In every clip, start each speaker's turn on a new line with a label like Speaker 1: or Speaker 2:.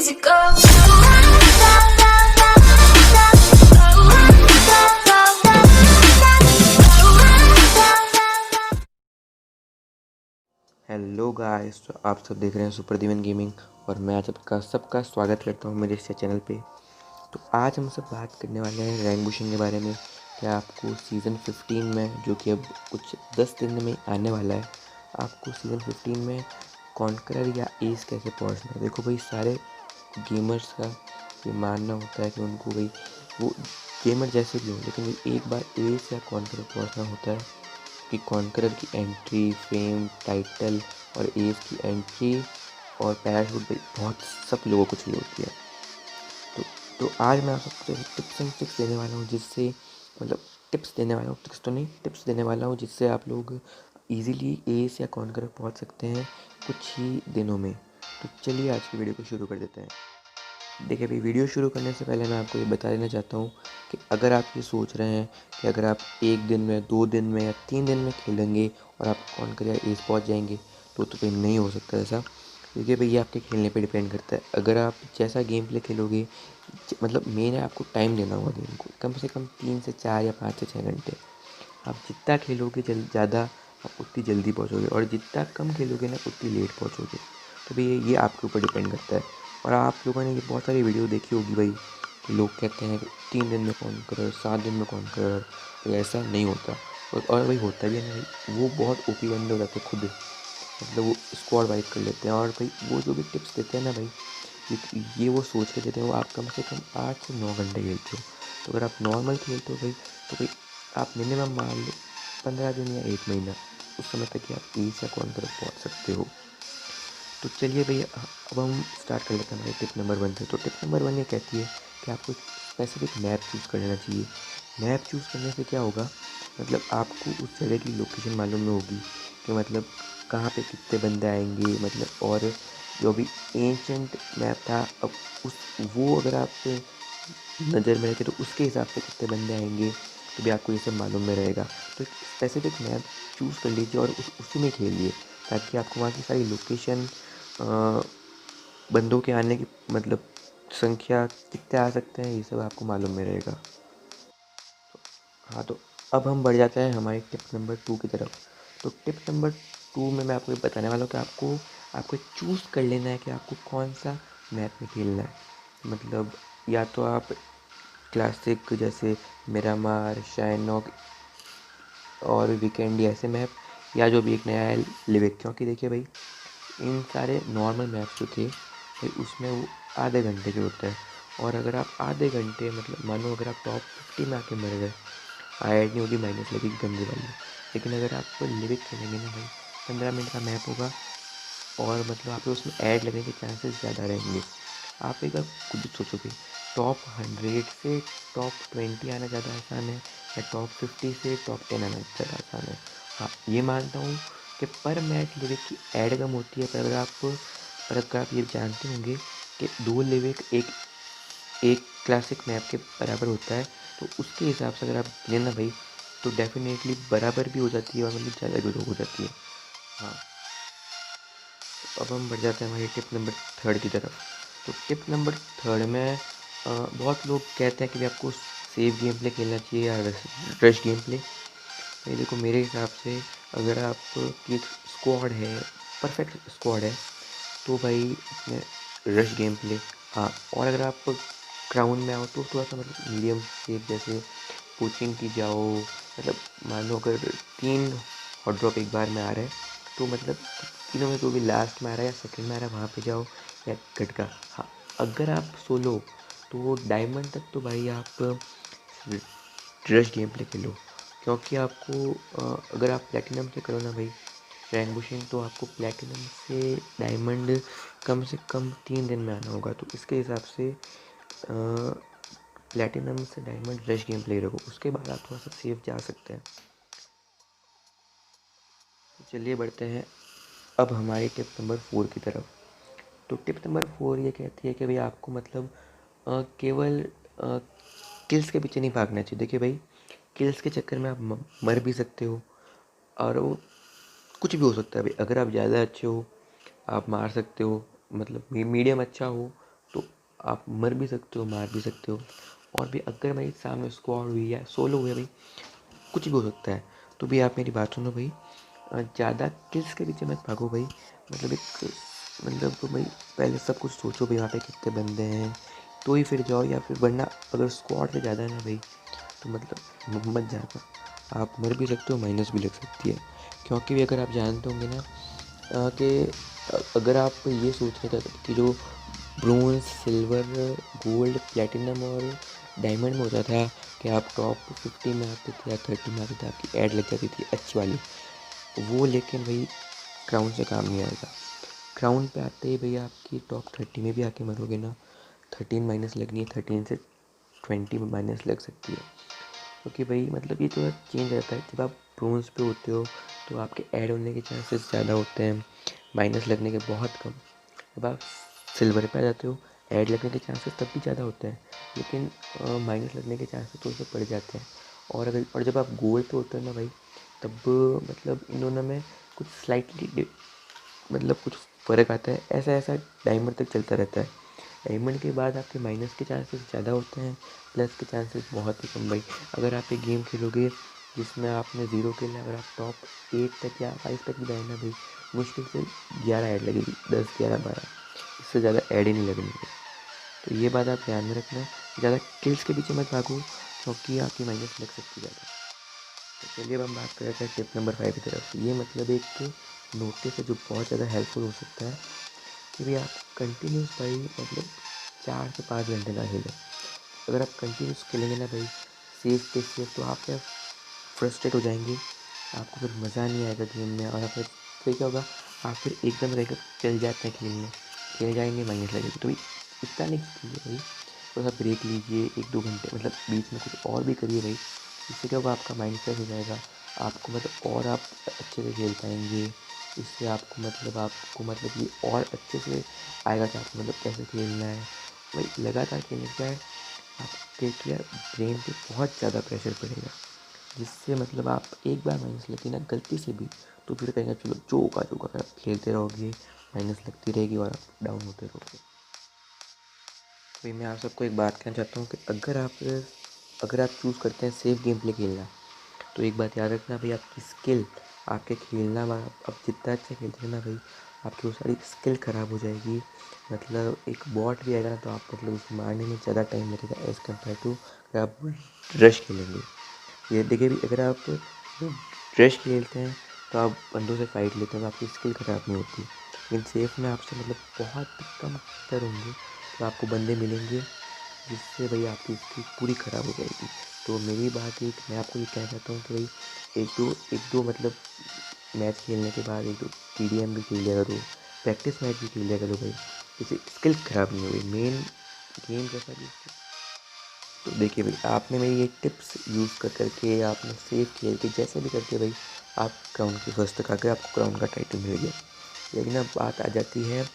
Speaker 1: easy go.
Speaker 2: Hello guys, तो आप सब देख रहे हैं सुपर दीवन गेमिंग और मैं आज सबका स्वागत करता हूं मेरे इस चैनल पे। तो आज हम सब बात करने वाले हैं रैंक पुशिंग के बारे में। क्या आपको सीज़न 15 में, जो कि अब कुछ 10 दिन में आने वाला है, आपको सीज़न 15 में कॉन्करर या एस कैसे पहुंचना है। देखो भाई, सारे गेमर्स का ये मानना होता है कि उनको भाई वो गेमर जैसे भी हो, लेकिन भाई एक बार एस या कॉन्करर पहुंचना होता है कि कॉन्करर की एंट्री, फेम, टाइटल और एस की एंट्री और पैराशूट भाई बहुत सब लोगों को चाहिए होती है। तो आज मैं आप सबको टिप्स एंड ट्रिक्स देने वाला हूँ, जिससे मतलब टिप्स देने वाला हूँ, ट्रिक्स तो नहीं, टिप्स देने वाला हूँ, जिससे आप लोग इजीली एस या कॉन्करर पहुँच सकते हैं कुछ ही दिनों में। तो चलिए आज की वीडियो को शुरू कर देते हैं। देखिए भाई, वीडियो शुरू करने से पहले मैं आपको ये बता देना चाहता हूँ कि अगर आप ये सोच रहे हैं कि अगर आप 1 दिन में, 2 दिन में या 3 दिन में खेलेंगे और आप कॉन्कर या एस पहुँच जाएंगे, तो भाई नहीं हो सकता ऐसा। देखिए भाई, ये आपके खेलने पे डिपेंड करता है। अगर आप जैसा गेम प्ले खेलोगे, मतलब मेन है आपको टाइम देना होगा गेम को, कम से कम 3 से 4 या 5 से 6 घंटे। आप जितना खेलोगे ज़्यादा, आप उतनी जल्दी पहुँचोगे, और जितना कम खेलोगे ना उतनी लेट पहुँचोगे। तो भाई ये आपके ऊपर डिपेंड करता है। और आप लोगों ने ये बहुत सारी वीडियो देखी होगी भाई, कि लोग कहते हैं कि 3 दिन में कॉन्करर, 7 दिन में कॉन्करर। तो ऐसा नहीं होता। और भाई होता भी है नहीं, वो बहुत ओपी बंदे हो जाते हैं खुद, मतलब वो स्क्वाड वाइप कर लेते हैं। और भाई वो जो भी टिप्स देते हैं ना भाई, ये वो सोच के देते हैं, वो आप कम से कम 8 से 9 घंटे खेलते हो। तो अगर आप नॉर्मल खेलते हो भाई, तो भाई आप मिनिमम मान लो 15 दिन या 1 महीना, उस समय तक कि आप एस या कॉन्करर पहुँच सकते हो। तो चलिए भैया, अब हम स्टार्ट कर लेते हैं हमारे टिप नंबर 1 से। तो टिप नंबर 1 ये कहती है कि आपको स्पेसिफिक मैप चूज़ कर लेना चाहिए। मैप चूज़ करने से क्या होगा, मतलब आपको उस जगह की लोकेशन मालूम नहीं होगी कि मतलब कहाँ पे कितने बंदे आएंगे, मतलब और जो भी एंशंट मैप था, अब उस वो अगर आप नज़र में रखें तो उसके हिसाब से कितने बंदे आएंगे, तो भी आपको ये सब मालूम में रहेगा। तो एक स्पेसिफिक मैप चूज़ कर लीजिए और उसी में खेलिए, ताकि आपको वहाँ की सारी लोकेशन, बंदों के आने की मतलब संख्या, कितने आ सकते हैं, ये सब आपको मालूम में रहेगा। हाँ, तो अब हम बढ़ जाते हैं हमारे टिप नंबर 2 की तरफ। तो टिप नंबर 2 में मैं आपको ये बताने वाला हूँ कि आपको चूज़ कर लेना है कि आपको कौन सा मैप में खेलना है। मतलब या तो आप क्लासिक जैसे मिरामार, शाइनॉक और वीकेंड ऐसे मैप, या जो भी एक नया है लिविक। क्योंकि देखिए भाई, इन सारे नॉर्मल मैप्स जो थे भाई, उसमें वो आधे घंटे के होते हैं। और अगर आप आधे घंटे, मतलब मानो अगर आप टॉप 50 में आके मर गए, ऐड नहीं होगी, माइनस लगेगी गंदी वाली। लेकिन अगर आप लिविक खेलेंगे ना भाई, 15 मिनट का मैप होगा, और मतलब आपके उसमें ऐड लगने के चांसेस ज़्यादा रहेंगे। आप एक बार खुद सोचोगे, टॉप 100 से टॉप 20 आना ज़्यादा आसान है या टॉप 50 से टॉप 10 आना ज़्यादा आसान है। हाँ, ये मानता हूँ कि पर मैच लिविक की ऐड कम होती है, पर अगर आप ये जानते होंगे कि 2 लिविक एक क्लासिक मैप के बराबर होता है, तो उसके हिसाब से अगर आप लेना भाई, तो डेफिनेटली बराबर भी हो जाती है और मतलब ज़्यादा भी हो जाती है। हाँ, तो अब हम बढ़ जाते हैं हमारी टिप नंबर 3 की तरफ। तो टिप नंबर 3 में बहुत लोग कहते हैं कि भाई आपको सेफ गेम प्ले खेलना चाहिए या रश गेम प्ले। भाई देखो, मेरे हिसाब से अगर आप की स्क्वाड है, परफेक्ट स्क्वाड है, तो भाई इसमें रश गेम प्ले। हाँ, और अगर आप क्राउन में आओ तो थोड़ा सा मतलब मीडियम सेफ, जैसे कोचिंग की जाओ, मतलब मान लो अगर 3 हॉट ड्रॉप एक बार में आ रहा है, तो मतलब तीनों में जो भी लास्ट में आ रहा है या सेकंड में आ रहा है, वहाँ पे जाओ, या गटका। हाँ, अगर आप सोलो तो डायमंड तक तो भाई आप रश गेम प्ले खेलो। क्योंकि आपको अगर आप प्लेटिनम से करो ना भाई रैंक पुशिंग, तो आपको प्लेटिनम से डायमंड कम से कम 3 दिन में आना होगा। तो इसके हिसाब से प्लेटिनम से डायमंड रश गेम प्ले रखो, उसके बाद आप थोड़ा सा सेफ जा सकते हैं। तो चलिए बढ़ते हैं अब हमारी टिप नंबर 4 की तरफ। तो टिप नंबर 4 ये कहती है कि भाई आपको मतलब केवल किल्स के पीछे नहीं भागना चाहिए। देखिए भाई, किल्स के चक्कर में आप मर भी सकते हो, और वो कुछ भी हो सकता है भाई। अगर आप ज़्यादा अच्छे हो, आप मार सकते हो, मतलब मीडियम अच्छा हो, तो आप मर भी सकते हो, मार भी सकते हो। और भी अगर भाई सामने स्क्वाड हुई या सोलो हुआ भाई, कुछ भी हो सकता है। तो भी आप मेरी बात सुनो भाई, ज़्यादा किल्स के पीछे मत भागो भाई। मतलब एक मतलब तो भाई पहले सब कुछ सोचो भाई, वहाँ पे कितने बंदे हैं तो ही फिर जाओ, या फिर वरना अगर स्क्वाड से ज़्यादा है ना भाई तो मतलब मत जाना। आप मर भी सकते हो, माइनस भी लग सकती है। क्योंकि भी अगर आप जानते होंगे ना कि अगर आप ये सोच रहे थे कि जो ब्रोंज, सिल्वर, गोल्ड, प्लेटिनम और डायमंड में होता था कि आप टॉप 50 में आते थे या 30 में आते थे, आपकी ऐड लग जाती थी अच्छी वाली, वो लेकिन भाई क्राउन से काम नहीं आएगा। क्राउन पे आते ही भैया आपकी टॉप 30 में भी आके मरोगे ना, 13 माइनस लगनी है, 13 से 20 में माइनस लग सकती है। क्योंकि भाई मतलब ये थोड़ा चेंज रहता है। जब आप ब्रोंज पे होते हो तो आपके ऐड होने के चांसेस ज़्यादा होते हैं, माइनस लगने के बहुत कम। जब आप सिल्वर पे आ जाते हो, ऐड लगने के चांसेस तब भी ज़्यादा होते हैं, लेकिन माइनस लगने के चांसेस तो उसमें बढ़ जाते हैं। और जब आप गोल्ड पे होते हो ना भाई, तब मतलब इन दोनों में कुछ स्लाइटली मतलब कुछ फ़र्क आता है। ऐसा ऐसा डायमंड तक चलता रहता है। डायमंड के बाद आपके माइनस के चांसेस ज़्यादा होते हैं, प्लस के चांसेस बहुत ही कम भाई। अगर आप एक गेम खेलोगे जिसमें आपने 0 खेला, अगर आप टॉप 8 तक या 5 तक भी जाए ना भाई, मुश्किल से 11 ऐड लगेगी, 10, 11, 12, इससे ज़्यादा ऐड ही नहीं लगनी है। तो ये बात आप ध्यान में रखना, ज़्यादा किल्स के पीछे मत भागो क्योंकि आपकी माइनस लग सकती है ज़्यादा। तो चलिए अब हम बात करते हैं टिप नंबर 5 की तरफ। ये मतलब एक नोटिस है जो बहुत ज़्यादा हेल्पफुल हो सकता है कि भाई आप कंटिन्यूस भाई मतलब 4 से 5 घंटे ना खेलें। अगर आप कंटिन्यूस खेलेंगे ना भाई, सेफ पे सेफ, तो आप क्या फ्रस्ट्रेट हो जाएंगे, आपको फिर मज़ा नहीं आएगा गेम में। और आप फिर क्या होगा, आप फिर एकदम रहकर चल जाते हैं खेलने, खेल जाएंगे, माइनस लगेगी। तो भाई इतना नहीं कीजिए भाई, थोड़ा सा ब्रेक लीजिए, 1-2 घंटे मतलब बीच में कुछ और भी करिए भाई। इससे क्या होगा, आपका माइंड फ्रेश हो जाएगा, आपको मतलब और आप अच्छे से खेल पाएंगे। इससे आपको मतलब ये और अच्छे से आएगा कि आपको मतलब कैसे खेलना है। भाई लगातार खेलने से क्या है, आपके क्या ब्रेन पे बहुत ज़्यादा प्रेशर पड़ेगा, जिससे मतलब आप एक बार माइनस लेते ना गलती से भी, तो फिर कहेंगे चलो जो होगा जो होगा, आप खेलते रहोगे, माइनस लगती रहेगी और आप डाउन होते रहोगे। भाई मैं आप सबको एक बात कहना चाहता हूँ कि अगर आप चूज़ करते हैं सेफ गेम प्ले खेलना, तो एक बात याद रखना भाई, आपकी स्किल, आपके खेलना, आप जितना अच्छा खेलते हैं ना भाई, आपकी वो सारी स्किल ख़राब हो जाएगी। मतलब एक बॉट भी आएगा ना तो आप मतलब उसको मारने में ज़्यादा टाइम लगेगा एज़ कम्पेयर टू अगर आप रश खेलेंगे। ये देखिए भी, अगर आप रश खेलते हैं तो आप बंदों से फाइट लेते हैं तो आपकी स्किल ख़राब नहीं होती। लेकिन सेफ में आपसे मतलब बहुत कम खतर होंगे तो आपको बंदे मिलेंगे, जिससे भाई आपकी स्किल पूरी ख़राब हो जाएगी। तो मेरी बात एक, मैं आपको ये कहना चाहता हूँ कि भाई एक दो मतलब मैच खेलने के बाद 1-2 TDM भी खेल लिया करो, प्रैक्टिस मैच भी खेल लिया करो भाई, इससे स्किल ख़राब नहीं होगी। मेन गेम जैसा भी। तो देखिए भाई, आपने मेरी ये टिप्स यूज़ करके आपने सेफ खेल के जैसे भी करके भाई आप क्राउन की फर्स्ट तक आ गए, आपको क्राउन का टाइटल मिल गया। लेकिन अब बात आ जाती है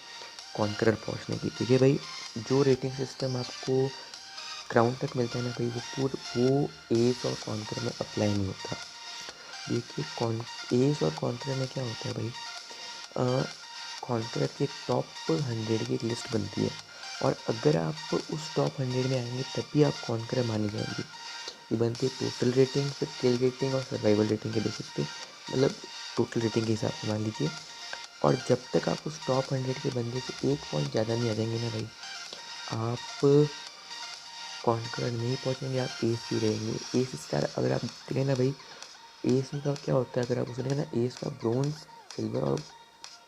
Speaker 2: कॉन्करर पहुंचने की। देखिए भाई, जो रेटिंग सिस्टम आपको क्राउन तक मिलता है ना भाई, वो एस और कॉन्करर में अप्लाई नहीं होता। देखिए एस और कॉन्करर में क्या होता है भाई, कॉन्करर की एक टॉप 100 की एक लिस्ट बनती है, और अगर आप उस टॉप 100 में आएंगे तभी आप कॉन्करर माने जाएंगे। ये बनती है टोटल रेटिंग, फिर किल रेटिंग और सर्वाइवल रेटिंग के बेसिस पे, मतलब टोटल रेटिंग के हिसाब से मान लीजिए। और जब तक आप उस टॉप 100 के बंदे से 1 पॉइंट ज़्यादा नहीं आ जाएंगे ना भाई, आप कॉन्करर नहीं पहुँचेंगे, आप एस ही रहेंगे। एस स्टार अगर आप देखें ना भाई, एस का क्या होता है, अगर आप उसे देखें ना, एस का ब्रोंज, सिल्वर और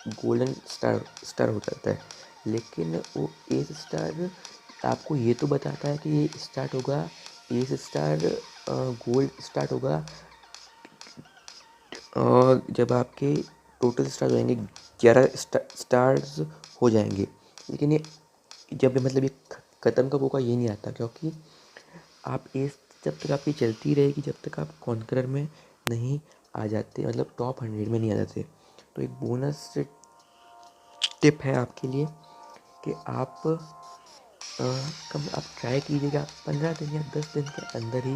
Speaker 2: गोल्डन स्टार हो जाता है। लेकिन वो एस स्टार आपको ये तो बताता है कि ये स्टार्ट होगा, एस स्टार गोल्ड स्टार्ट होगा जब आपके टोटल स्टार हो जाएंगे, 11 स्टार्स हो जाएंगे। लेकिन ये जब भी मतलब ये ख़त्म कब होगा ये नहीं आता, क्योंकि आप एस जब तक आपकी चलती रहेगी, जब तक आप कॉन्करर में नहीं आ जाते, मतलब टॉप 100 में नहीं आ जाते। तो एक बोनस टिप है आपके लिए कि आप ट्राई कीजिएगा 15 दिन या 10 दिन के अंदर ही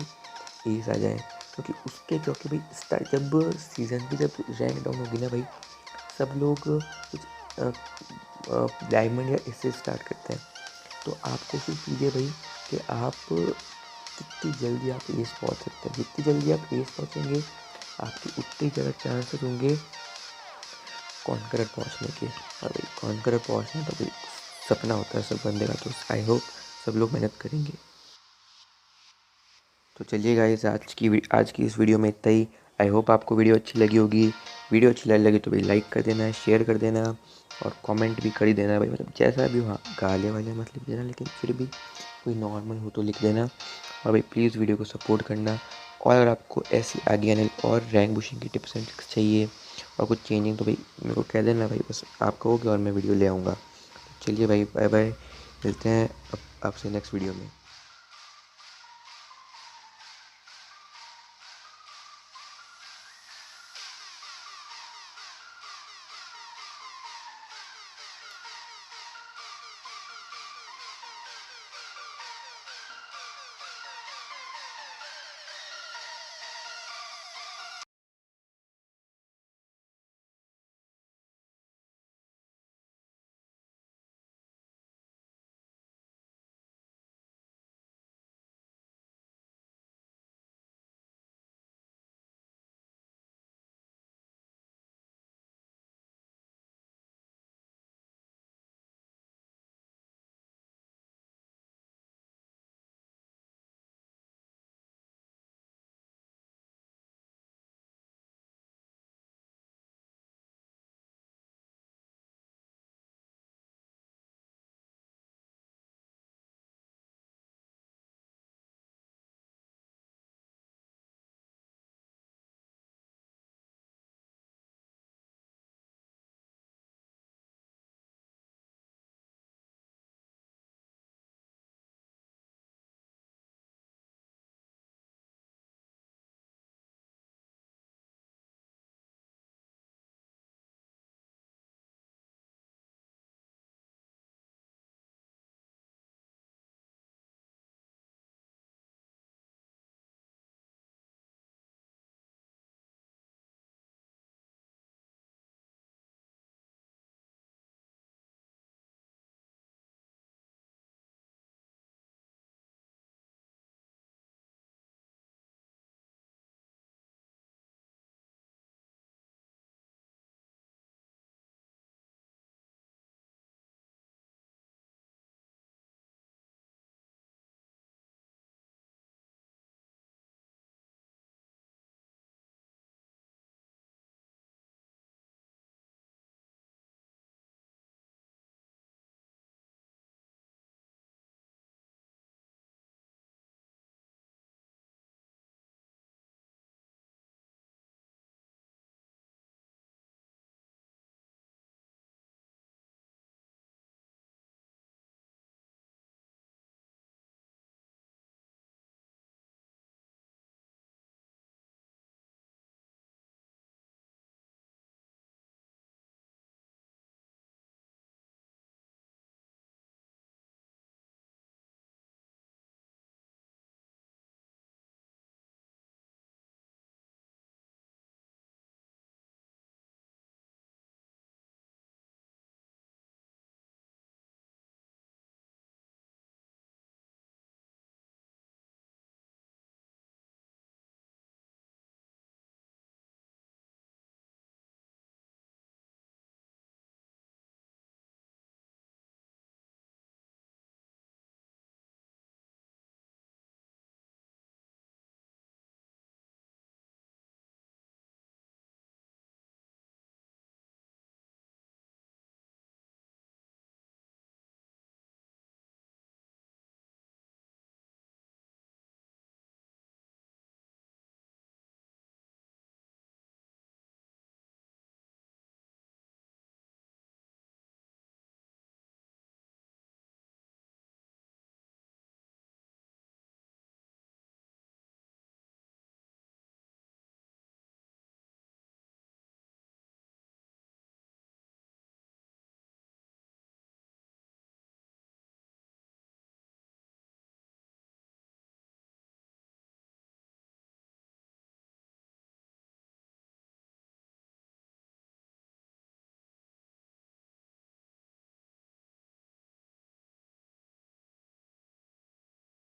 Speaker 2: एस आ जाए। क्योंकि भाई स्टार्ट जब सीज़न की जब रैंक डाउन होगी ना भाई, सब लोग कुछ डायमंड या इससे स्टार्ट करते हैं। तो आप कोशिश कीजिए भाई कि आप जितनी जल्दी आप एस पहुँच सकते हैं, जितनी जल्दी आप एस पहुँचेंगे आपके उतने ज़्यादा चांसेस होंगे कॉन्करर पहुँचने के। और भाई कॉन्करर पहुँचना तो भाई सपना होता है सब बंदे का, तो आई होप सब लोग मेहनत करेंगे। तो चलिए गाइस, आज की इस वीडियो में इतना ही। आई होप आपको वीडियो अच्छी लगी होगी। वीडियो अच्छी लगी तो भाई लाइक कर देना, शेयर कर देना और कमेंट भी कर ही देना भाई, मतलब जैसा भी हो। हाँ, गाले वाले मत लिख देना, लेकिन फिर भी कोई नॉर्मल हो तो लिख देना। और भाई प्लीज़ वीडियो को सपोर्ट करना। और अगर आपको ऐसी आगे आने और रैंक पुशिंग की टिप्स एंड ट्रिक्स चाहिए और कुछ चेंजिंग, तो भाई मेरे को कह देना भाई, बस आप कहोगे और मैं वीडियो ले आऊँगा। चलिए भाई, बाय बाय, मिलते हैं अब आपसे नेक्स्ट वीडियो में।